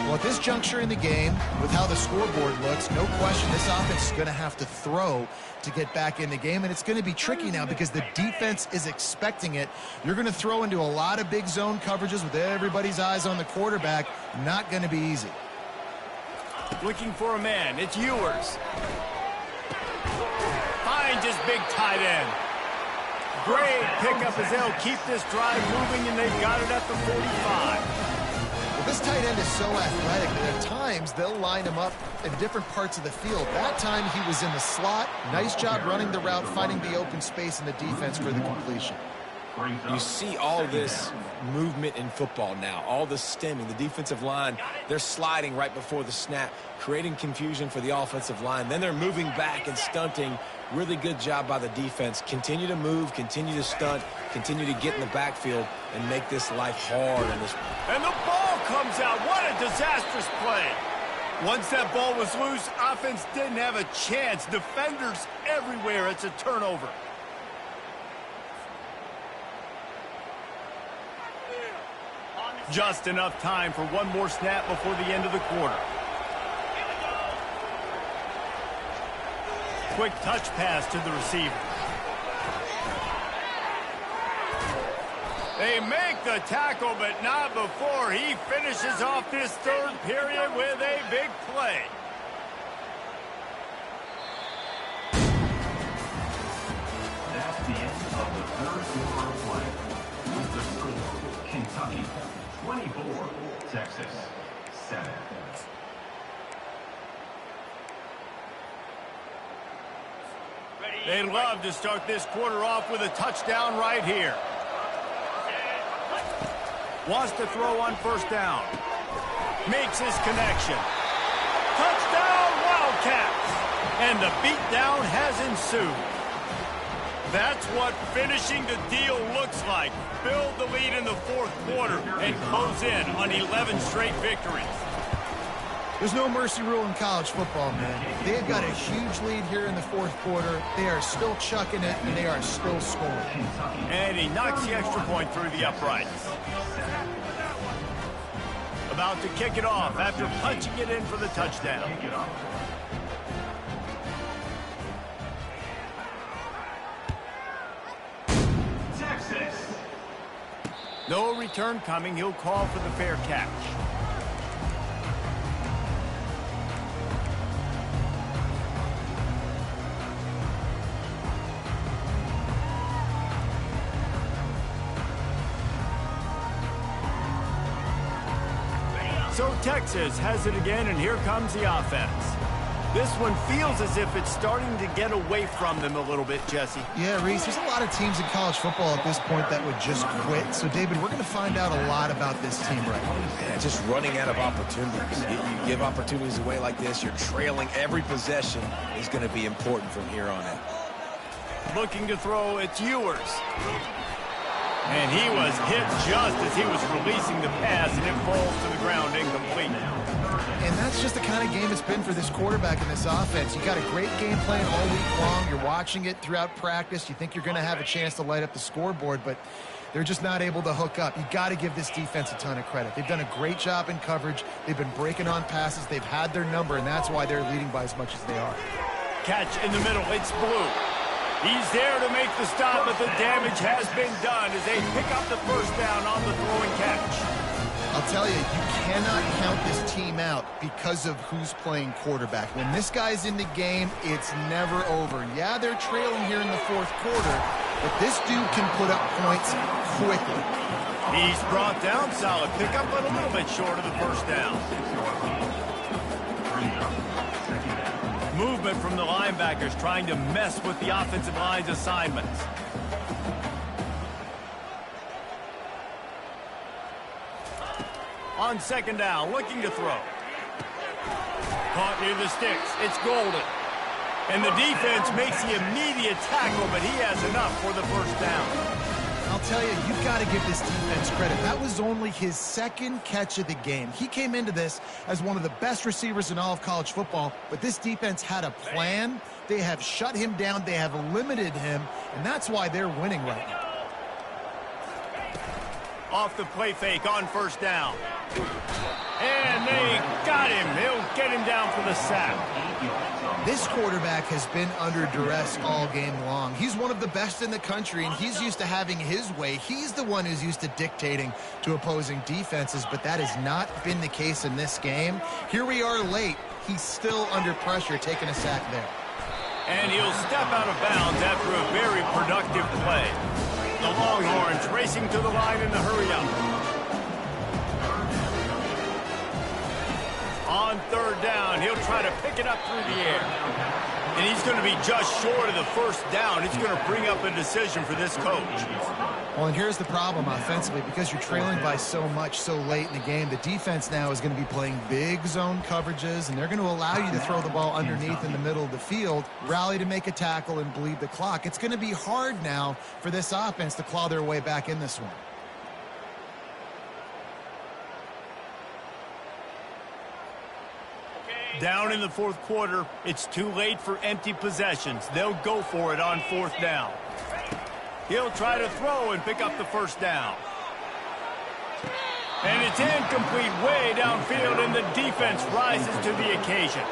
Well, at this juncture in the game, with how the scoreboard looks, no question this offense is going to have to throw to get back in the game, and it's going to be tricky now because the defense is expecting it. You're going to throw into a lot of big zone coverages with everybody's eyes on the quarterback. Not going to be easy. Looking for a man. It's Ewers. Finds his big tight end. Great pickup as they'll keep this drive moving, and they've got it at the 45. Well, this tight end is so athletic that at times they'll line him up in different parts of the field. That time he was in the slot. Nice job running the route, finding the open space in the defense for the completion. You see all this movement in football now, all the stemming, the defensive line, they're sliding right before the snap, creating confusion for the offensive line. Then they're moving back and stunting. Really good job by the defense. Continue to move, continue to stunt, continue to get in the backfield and make this life hard. And the ball comes out. What a disastrous play. Once that ball was loose, offense didn't have a chance. Defenders everywhere. It's a turnover. Just enough time for one more snap before the end of the quarter. Quick touch pass to the receiver. They make the tackle, but not before he finishes off this third period with a big play. That's the end of the third quarter of play. With the score, Kentucky 24, Texas 7. They'd love to start this quarter off with a touchdown right here. Wants to throw on first down. Makes his connection. Touchdown, Wildcats! And the beatdown has ensued. That's what finishing the deal looks like. Build the lead in the fourth quarter and close in on 11 straight victories. There's no mercy rule in college football, man. They've got a huge lead here in the fourth quarter. They are still chucking it, and they are still scoring. And he knocks the extra point through the uprights. About to kick it off after punching it in for the touchdown. Texas. No return coming. He'll call for the fair catch. So Texas has it again, and here comes the offense. This one feels as if it's starting to get away from them a little bit, Jesse. Yeah, Reese, there's a lot of teams in college football at this point that would just quit. So, David, we're going to find out a lot about this team right now. Yeah, just running out of opportunities. You give opportunities away like this, you're trailing. Every possession is going to be important from here on out. Looking to throw, it's Ewers. And he was hit just as he was releasing the pass, and it falls to the ground incomplete. And that's just the kind of game it's been for this quarterback in this offense. You got a great game plan all week long. You're watching it throughout practice. You think you're going to have a chance to light up the scoreboard, but they're just not able to hook up. You got to give this defense a ton of credit. They've done a great job in coverage. They've been breaking on passes. They've had their number, and that's why they're leading by as much as they are. Catch in the middle. It's Blue. He's there to make the stop, but the damage has been done as they pick up the first down on the throw and catch. I'll tell you, you cannot count this team out because of who's playing quarterback. When this guy's in the game, it's never over. Yeah, they're trailing here in the fourth quarter, but this dude can put up points quickly. He's brought down. Solid pickup, but a little bit short of the first down. Movement from the linebackers trying to mess with the offensive line's assignments. On second down, looking to throw. Caught near the sticks. It's Golden. And the defense makes the immediate tackle, but he has enough for the first down. I'll tell you, you've got to give this defense credit. That was only his second catch of the game. He came into this as one of the best receivers in all of college football, but this defense had a plan. They have shut him down. They have limited him, and that's why they're winning right now. Off the play fake on first down. And they got him. He'll get him down for the sack. This quarterback has been under duress all game long. He's one of the best in the country, and he's used to having his way. He's the one who's used to dictating to opposing defenses, but that has not been the case in this game. Here we are late. He's still under pressure, taking a sack there. And he'll step out of bounds after a very productive play. The Longhorns racing to the line in the hurry-up. On third down, he'll try to pick it up through the air. And he's going to be just short of the first down. It's going to bring up a decision for this coach. Well, and here's the problem offensively. Because you're trailing by so much so late in the game, the defense now is going to be playing big zone coverages, and they're going to allow you to throw the ball underneath in the middle of the field, rally to make a tackle, and bleed the clock. It's going to be hard now for this offense to claw their way back in this one. Down in the fourth quarter, it's too late for empty possessions. They'll go for it on fourth down. He'll try to throw and pick up the first down. And it's incomplete way downfield, and the defense rises to the occasion.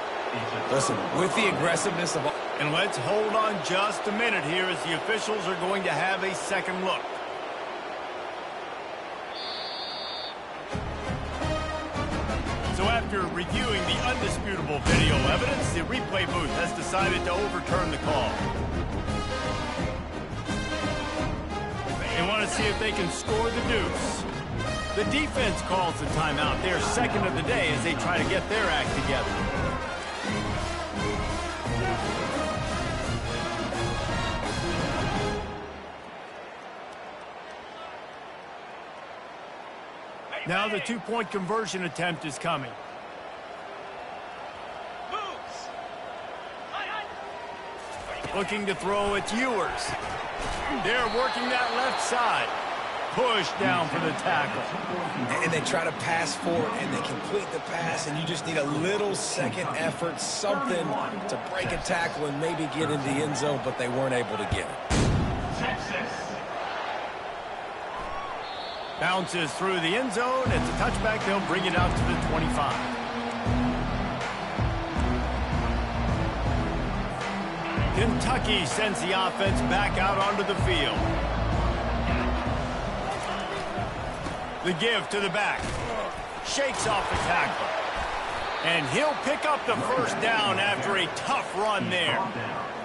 Listen, with the aggressiveness of... And let's hold on just a minute here as the officials are going to have a second look. So after reviewing the undisputable video evidence, the replay booth has decided to overturn the call. They want to see if they can score the deuce. The defense calls the timeout. They're second of the day as they try to get their act together. Now the two-point conversion attempt is coming. Looking to throw, it's Ewers. They're working that left side. Push down for the tackle. And they try to pass forward, and they complete the pass, and you just need a little second effort, something to break a tackle and maybe get into the end zone, but they weren't able to get it. Bounces through the end zone. It's a touchback. They'll bring it out to the 25. Kentucky sends the offense back out onto the field. The give to the back. Shakes off the tackle. And he'll pick up the first down after a tough run there.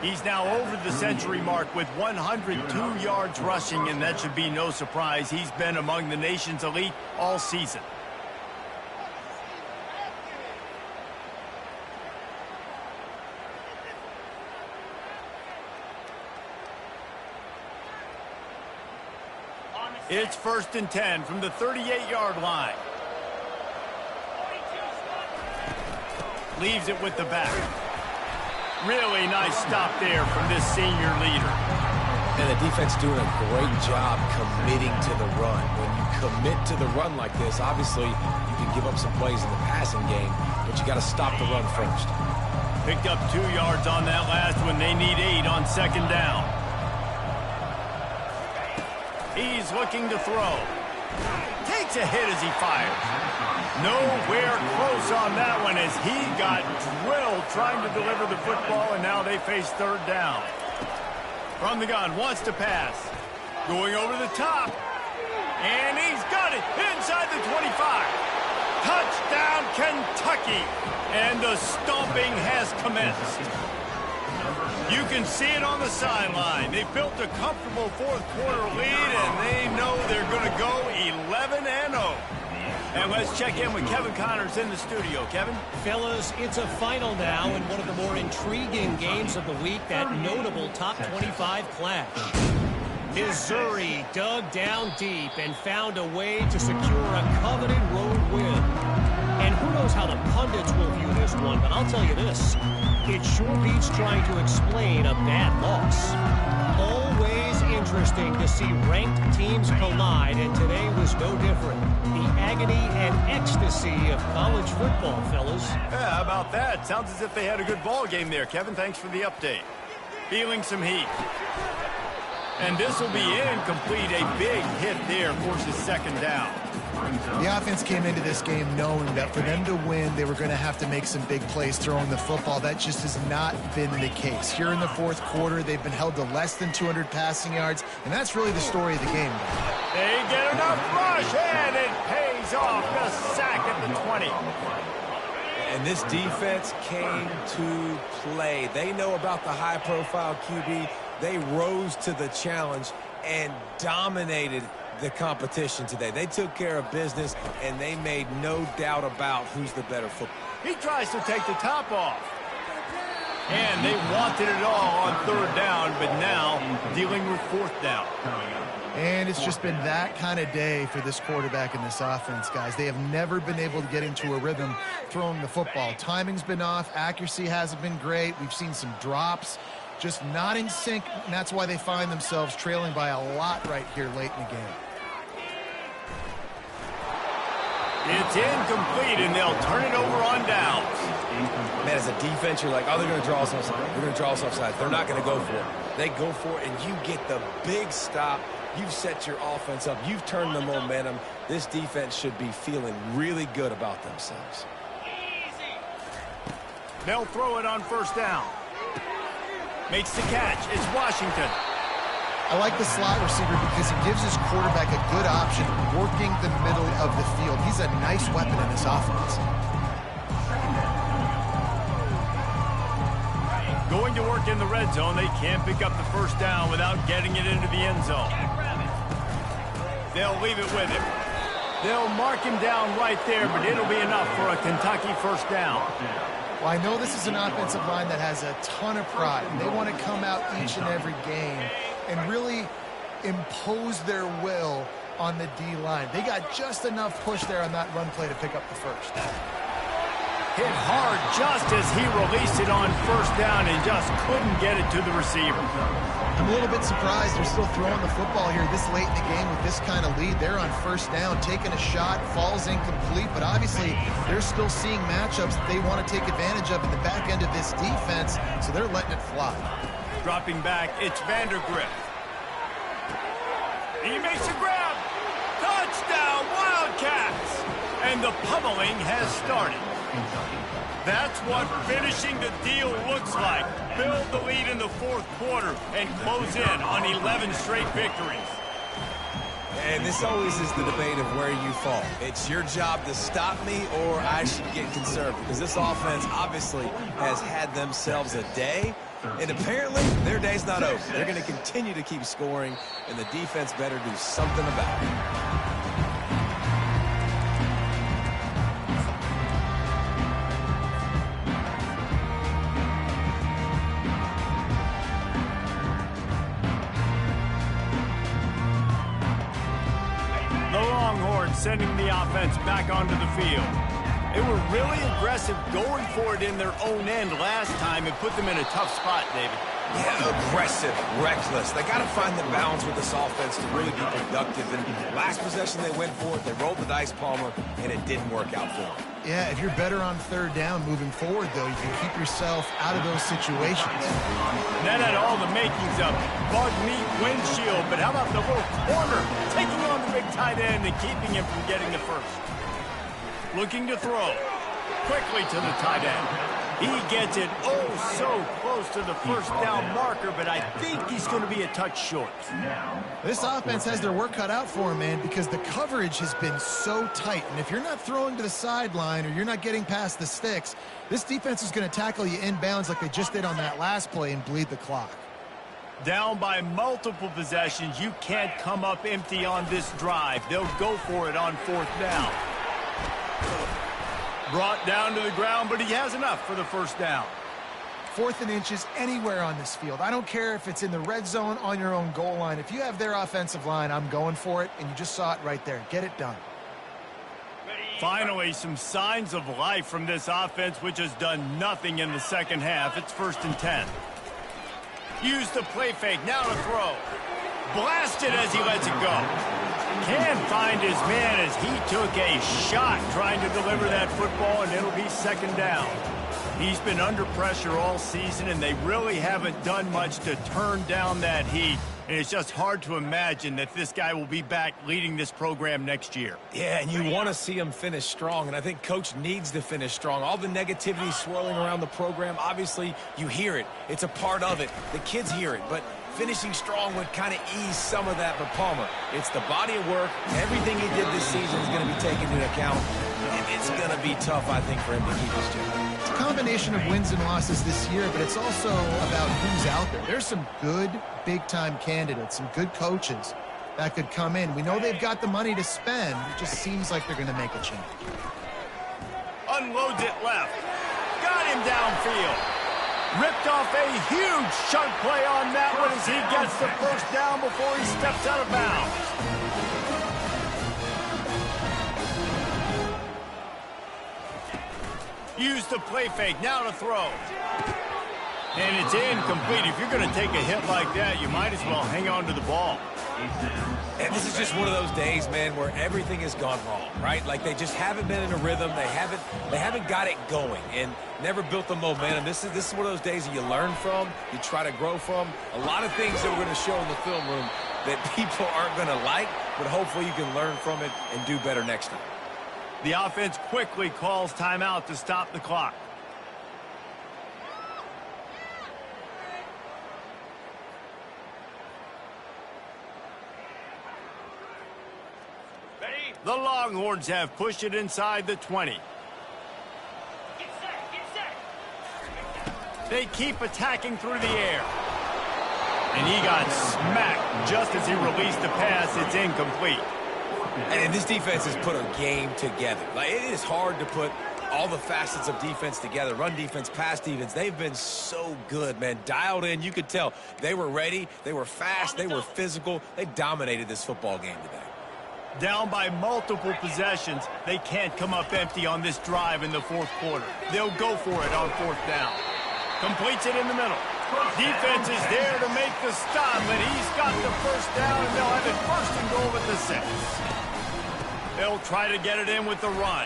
He's now over the century mark with 102 yards rushing, and that should be no surprise. He's been among the nation's elite all season. It's 1st and 10 from the 38-yard line. Leaves it with the back. Really nice stop there from this senior leader. And the defense doing a great job committing to the run. When you commit to the run like this, obviously you can give up some plays in the passing game, but you got to stop the run first. Picked up 2 yards on that last one. They need 8 on second down. He's looking to throw. Takes a hit as he fires. Nowhere close on that one as he got drilled trying to deliver the football, and now they face third down. From the gun, wants to pass. Going over the top. And he's got it inside the 25. Touchdown, Kentucky. And the stomping has commenced. You can see it on the sideline. They built a comfortable fourth-quarter lead, and they know they're going to go 11-0. And let's check in with Kevin Connors in the studio. Kevin? Fellas, it's a final now in one of the more intriguing games of the week, that notable top 25 clash. Missouri dug down deep and found a way to secure a coveted road win. And who knows how the pundits will view this one, but I'll tell you this. It sure beats trying to explain a bad loss. Always interesting to see ranked teams collide, and today was no different. The agony and ecstasy of college football, fellas. Yeah, how about that? Sounds as if they had a good ball game there, Kevin. Thanks for the update. Feeling some heat. And this will be incomplete. A big hit there forces second down. The offense came into this game knowing that for them to win, they were going to have to make some big plays throwing the football. That just has not been the case. Here in the fourth quarter, they've been held to less than 200 passing yards, and that's really the story of the game. They get enough rush, and it pays off. The sack at the 20. And this defense came to play. They know about the high-profile QB. They rose to the challenge and dominated the competition today. They took care of business, and they made no doubt about who's the better football. He tries to take the top off. And they wanted it all on third down, but now dealing with fourth down. And it's just been that kind of day for this quarterback and this offense, guys. They have never been able to get into a rhythm throwing the football. Timing's been off. Accuracy hasn't been great. We've seen some drops. Just not in sync, and that's why they find themselves trailing by a lot right here late in the game. It's incomplete, and they'll turn it over on downs. Man, as a defense, you're like, oh, they're going to draw us offside. They're going to draw us offside. They're not going to go for it. They go for it, and you get the big stop. You've set your offense up. You've turned the momentum. This defense should be feeling really good about themselves. They'll throw it on first down. Makes the catch. It's Washington. I like the slot receiver because he gives his quarterback a good option working the middle of the field. He's a nice weapon in this offense. Going to work in the red zone. They can't pick up the first down without getting it into the end zone. They'll leave it with him. They'll mark him down right there, but it'll be enough for a Kentucky first down. Well, I know this is an offensive line that has a ton of pride. They want to come out each and every game and really impose their will on the D-line. They got just enough push there on that run play to pick up the first. Hit hard just as he released it on first down and just couldn't get it to the receiver. I'm a little bit surprised they're still throwing the football here this late in the game with this kind of lead. They're on first down, taking a shot, falls incomplete, but obviously they're still seeing matchups that they want to take advantage of in the back end of this defense, so they're letting it fly. Dropping back, it's Vandergrift. He makes a grab. Touchdown, Wildcats! And the pummeling has started. That's what finishing the deal looks like. Build the lead in the fourth quarter and close in on 11 straight victories. And this always is the debate of where you fall. It's your job to stop me or I should get conservative, because this offense obviously has had themselves a day, and apparently their day's not over. They're going to continue to keep scoring, and the defense better do something about it. Sending the offense back onto the field. They were really aggressive going for it in their own end last time and put them in a tough spot, David. Yeah, aggressive, reckless. They got to find the balance with this offense to really be productive. And last possession they went for it, they rolled the dice, Palmer, and it didn't work out for them. Yeah, if you're better on third down moving forward, though, you can keep yourself out of those situations. That had all the makings of bug meat windshield, but how about the little corner taking on the big tight end and keeping him from getting the first? Looking to throw. Quickly to the tight end. He gets it oh so close to the first down marker, but I think he's going to be a touch short. This offense has their work cut out for him, man, because the coverage has been so tight. And if you're not throwing to the sideline or you're not getting past the sticks, this defense is going to tackle you inbounds like they just did on that last play and bleed the clock. Down by multiple possessions, you can't come up empty on this drive. They'll go for it on fourth down. Brought down to the ground, but he has enough for the first down. 4th and inches anywhere on this field. I don't care if it's in the red zone, on your own goal line. If you have their offensive line, I'm going for it, and you just saw it right there. Get it done. Finally, some signs of life from this offense, which has done nothing in the second half. It's 1st and 10. Use the play fake. Now to throw. Blasted as he lets it go. Can find his man as he took a shot trying to deliver that football, and it'll be 2nd down. He's been under pressure all season, and they really haven't done much to turn down that heat. And it's just hard to imagine that this guy will be back leading this program next year. Yeah, and you want to see him finish strong, and I think Coach needs to finish strong. All the negativity swirling around the program, obviously, you hear it. It's a part of it. The kids hear it, but finishing strong would kind of ease some of that for Palmer. It's the body of work. Everything he did this season is going to be taken into account, and it's going to be tough, I think, for him to keep his job. It's a combination of wins and losses this year, but it's also about who's out there. There's some good big-time candidates, some good coaches that could come in. We know they've got the money to spend. It just seems like they're going to make a change. Unloads it left. Got him downfield. Ripped off a huge chunk play on that one as he gets the first down before he steps out of bounds. Use the play fake. Now to throw. And it's incomplete. If you're going to take a hit like that, you might as well hang on to the ball. And this is just one of those days, man, where everything has gone wrong, right? Like they just haven't been in a rhythm. They haven't got it going and never built the momentum. This is one of those days that you learn from, you try to grow from. A lot of things that we're going to show in the film room that people aren't going to like, but hopefully you can learn from it and do better next time. The offense quickly calls timeout to stop the clock. The Longhorns have pushed it inside the 20. They keep attacking through the air. And he got smacked just as he released the pass. It's incomplete. And this defense has put a game together. Like, it is hard to put all the facets of defense together. Run defense, pass defense. They've been so good, man. Dialed in. You could tell they were ready. They were fast. They were physical. They dominated this football game today. Down by multiple possessions, they can't come up empty on this drive in the 4th quarter. They'll go for it on 4th down. Completes it in the middle. Defense is there to make the stop, but he's got the first down, and they'll have it 1st and goal at the 6. They'll try to get it in with the run.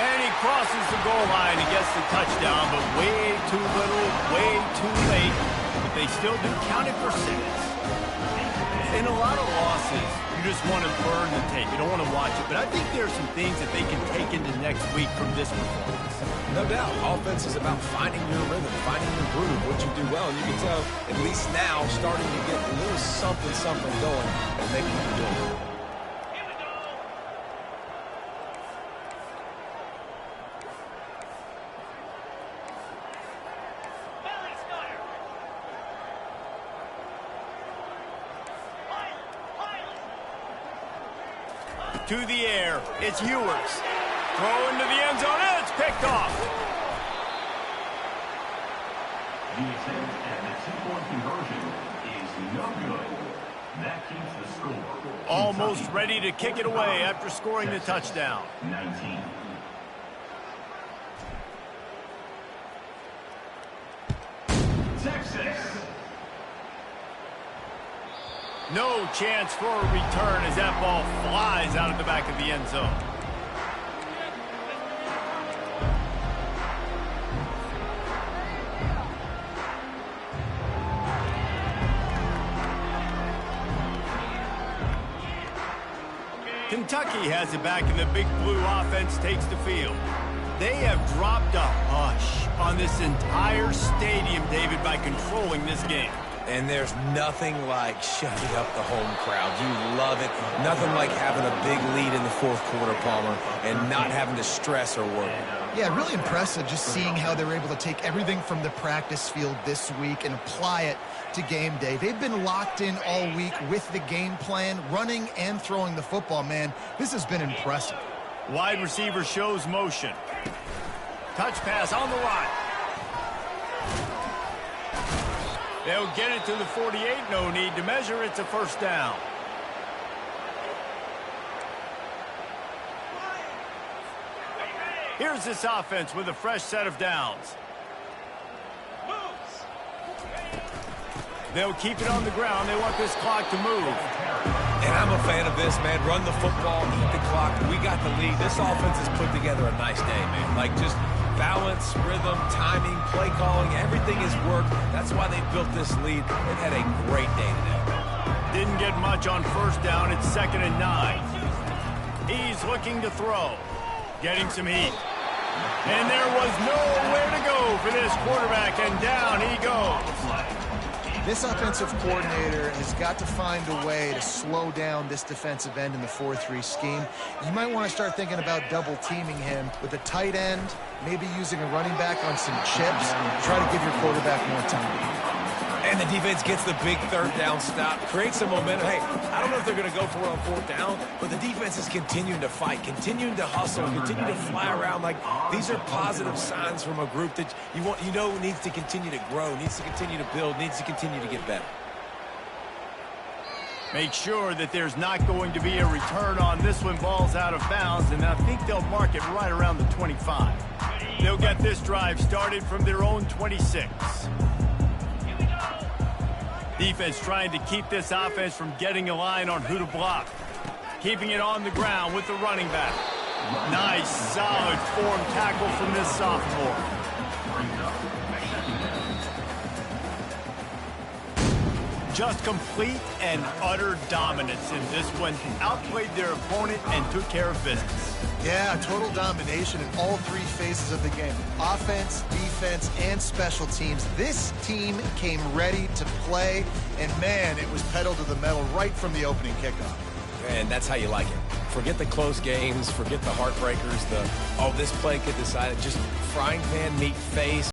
And he crosses the goal line and gets the touchdown, but way too little, way too late. But they still do count it for 6. In a lot of losses, you just want to burn the tape. You don't want to watch it. But I think there are some things that they can take into next week from this performance. No doubt. Offense is about finding your rhythm, finding your groove, what you do well. And you can tell, at least now, starting to get a little something going and making you do it. To the air, it's Ewers. Throw into the end zone, and it's picked off. The attempt at the 2-point conversion is no good. That keeps the score. Almost ready to kick it away after scoring the touchdown. 19. Texas No chance for a return as that ball flies out of the back of the end zone. Kentucky has it back, and the Big Blue offense takes the field. They have dropped a hush on this entire stadium, David, by controlling this game. And there's nothing like shutting up the home crowd. You love it. Nothing like having a big lead in the fourth quarter, Palmer, and not having to stress or worry. Yeah, really impressive just seeing how they were able to take everything from the practice field this week and apply it to game day. They've been locked in all week with the game plan, running and throwing the football, man. This has been impressive. Wide receiver shows motion. Touch pass on the right. They'll get it to the 48. No need to measure. It's a first down. Here's this offense with a fresh set of downs. They'll keep it on the ground. They want this clock to move. And I'm a fan of this, man. Run the football, eat the clock. We got the lead. This offense has put together a nice day, man. Like just balance, rhythm, timing, play calling, everything has worked. That's why they built this lead. They've had a great day today. Didn't get much on first down. It's 2nd and 9. He's looking to throw. Getting some heat. And there was nowhere to go for this quarterback, and down he goes. This offensive coordinator has got to find a way to slow down this defensive end in the 4-3 scheme. You might want to start thinking about double teaming him with a tight end, maybe using a running back on some chips. Try to give your quarterback more time. And the defense gets the big third down stop, creates some momentum. Hey, I don't know if they're going to go for it on fourth down, but the defense is continuing to fight, continuing to hustle, continuing to fly around. Like, these are positive signs from a group that you know needs to continue to grow, needs to continue to build, needs to continue to get better. Make sure that there's not going to be a return on this one. Ball's out of bounds, and I think they'll mark it right around the 25. They'll get this drive started from their own 26. Defense trying to keep this offense from getting a line on who to block. Keeping it on the ground with the running back. Nice, solid form tackle from this sophomore. Just complete and utter dominance in this one. Outplayed their opponent and took care of business. Yeah, total domination in all three phases of the game. Offense, defense, and special teams. This team came ready to play, and man, it was pedal to the metal right from the opening kickoff. And that's how you like it. Forget the close games, forget the heartbreakers, this play could decide it. Just frying pan, meat face.